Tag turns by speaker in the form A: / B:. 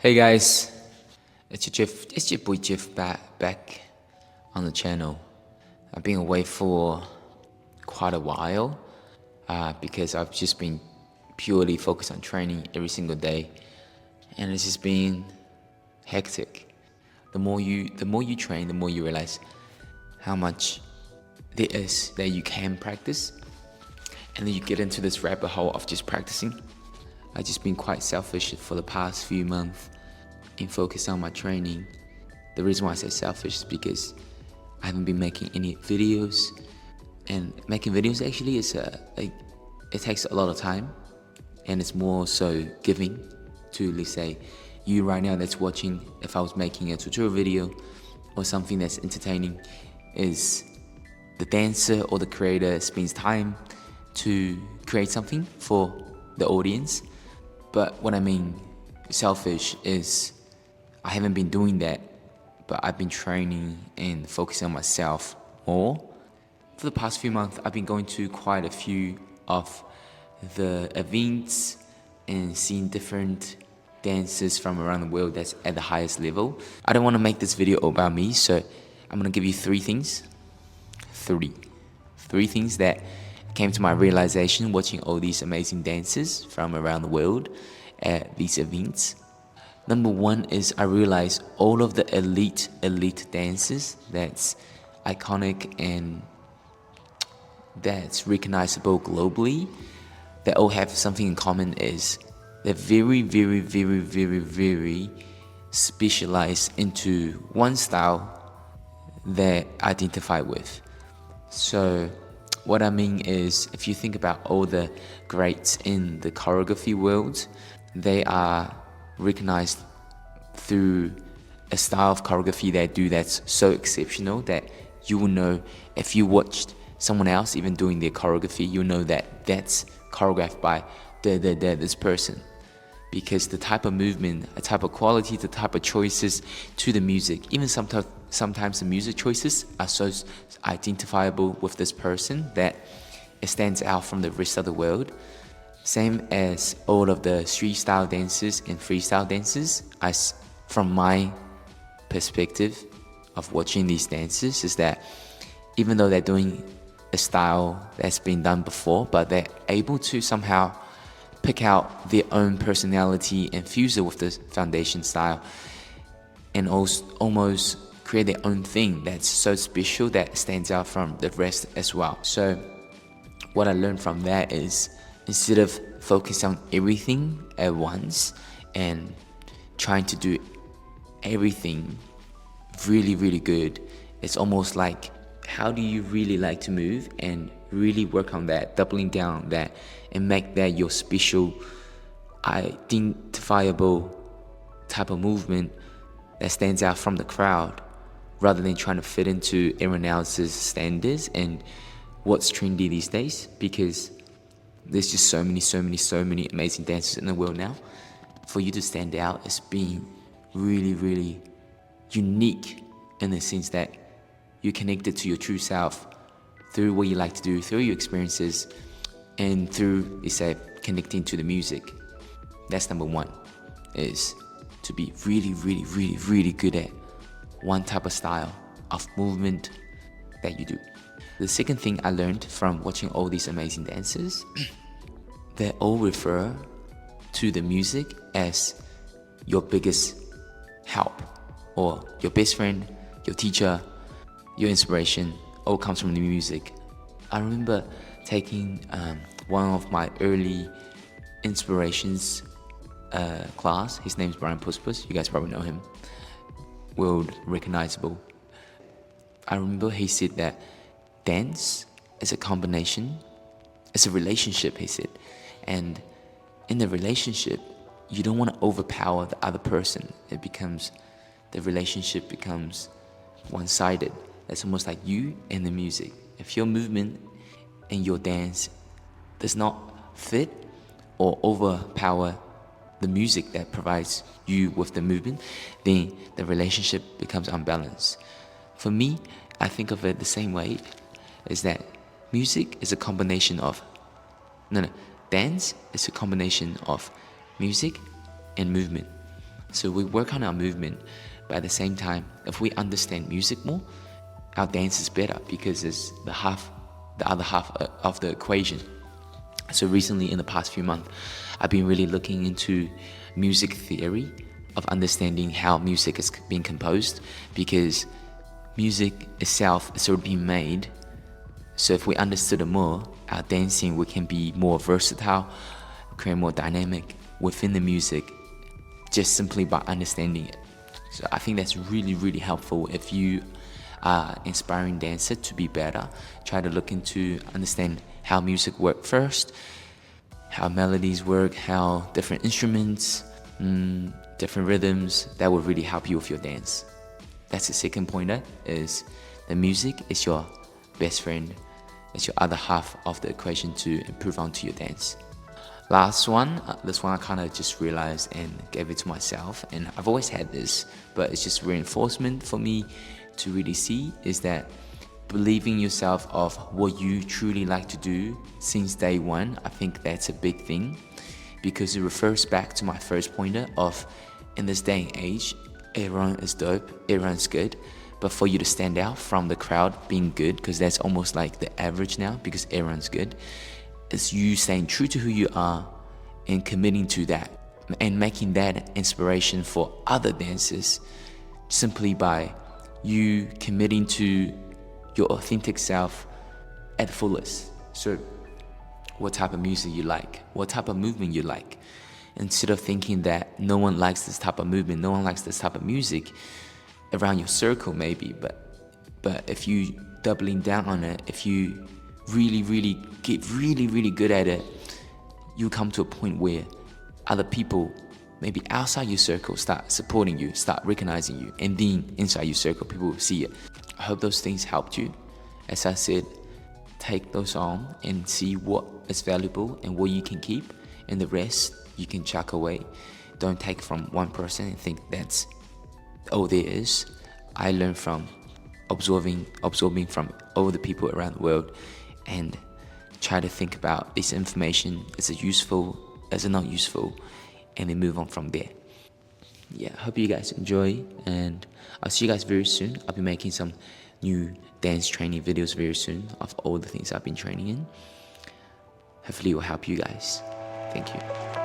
A: Hey guys, it's your boy Jeff back on the channel. I've been away for quite a while because I've just been purely focused on training every single day, and it's just been hectic. The more you train, the more you realize how much there is that you can practice, and then you get into this rabbit hole of just practicing. I've just been quite selfish for the past few months in focus on my training. The reason why I say selfish is because I haven't been making any videos, and making videos actually is it takes a lot of time, and it's more so giving to, let's say, you right now that's watching. If I was making a tutorial video or something that's entertaining, is the dancer or the creator spends time to create something for the audience. But what I mean selfish is I haven't been doing that, but I've been training and focusing on myself more. For the past few months, I've been going to quite a few of the events and seeing different dancers from around the world that's at the highest level. I don't want to make this video about me, so I'm going to give you three things that came to my realization watching all these amazing dancers from around the world at these events. Number one is I realized all of the elite dancers that's iconic and that's recognizable globally, they all have something in common, is they're very specialized into one style they identify with. So what I mean is, if you think about all the greats in the choreography world, they are recognized through a style of choreography they do that's so exceptional that you will know if you watched someone else even doing their choreography, you'll know that that's choreographed by this person. Because the type of movement, the type of quality, the type of choices to the music, even sometimes the music choices are so identifiable with this person that it stands out from the rest of the world. Same as all of the street style dances and freestyle dances. From my perspective of watching these dances, is that even though they're doing a style that's been done before, but they're able to somehow pick out their own personality and fuse it with the foundation style, and also almost create their own thing that's so special that stands out from the rest as well. So what I learned from that is, instead of focusing on everything at once and trying to do everything really good, it's almost like, how do you really like to move, and really work on that, doubling down on that, and make that your special, identifiable type of movement that stands out from the crowd, rather than trying to fit into everyone else's standards and what's trendy these days. Because there's just so many amazing dancers in the world now. For you to stand out as being really unique, in the sense that you're connected to your true self through what you like to do, through your experiences, and through, let's say, connecting to the music. That's number one, is to be really good at one type of style of movement that you do. The second thing I learned from watching all these amazing dancers, they all refer to the music as your biggest help, or your best friend, your teacher, your inspiration, all comes from the music. I remember taking one of my early inspirations class. His name's Brian Puspus. You guys probably know him. World recognizable. I remember he said that dance is a combination, it's a relationship, he said. And in the relationship, you don't want to overpower the other person. The relationship becomes one-sided. It's almost like you and the music. If your movement and your dance does not fit or overpower the music that provides you with the movement, then the relationship becomes unbalanced. For me, I think of it the same way, is that music is a combination of dance is a combination of music and movement. So we work on our movement, but at the same time, if we understand music more, our dance is better because it's the other half of the equation. So recently, in the past few months, I've been really looking into music theory of understanding how music is being composed, because music itself is sort of being made. So if we understood it more, our dancing, we can be more versatile, create more dynamic within the music, just simply by understanding it. So I think that's really, really helpful. If you are inspiring dancer to be better, try to look into understand how music works first, how melodies work, how different instruments, different rhythms, that will really help you with your dance. That's the second pointer, is the music is your best friend. It's your other half of the equation to improve onto your dance. Last one, this one I kind of just realized and gave it to myself, and I've always had this, but it's just reinforcement for me to really see, is that believing yourself of what you truly like to do since day one. I think that's a big thing, because it refers back to my first pointer of, in this day and age, everyone is dope, everyone's good, but for you to stand out from the crowd being good, because that's almost like the average now, because everyone's good, is you staying true to who you are and committing to that and making that inspiration for other dancers, simply by you committing to your authentic self at fullest. So what type of music you like, what type of movement you like, instead of thinking that no one likes this type of movement, no one likes this type of music around your circle maybe, but if you doubling down on it, if you really get really good at it, you come to a point where other people maybe outside your circle start supporting you, start recognizing you, and then inside your circle people will see it. I hope those things helped you. As I said, take those on and see what is valuable and what you can keep, and the rest you can chuck away. Don't take from one person and think that's all there is. I learned from absorbing from all the people around the world, and try to think about this information. Is it useful? Is it not useful? And then move on from there. Yeah, hope you guys enjoy, and I'll see you guys very soon. I'll be making some new dance training videos very soon of all the things I've been training in. Hopefully it will help you guys. Thank you.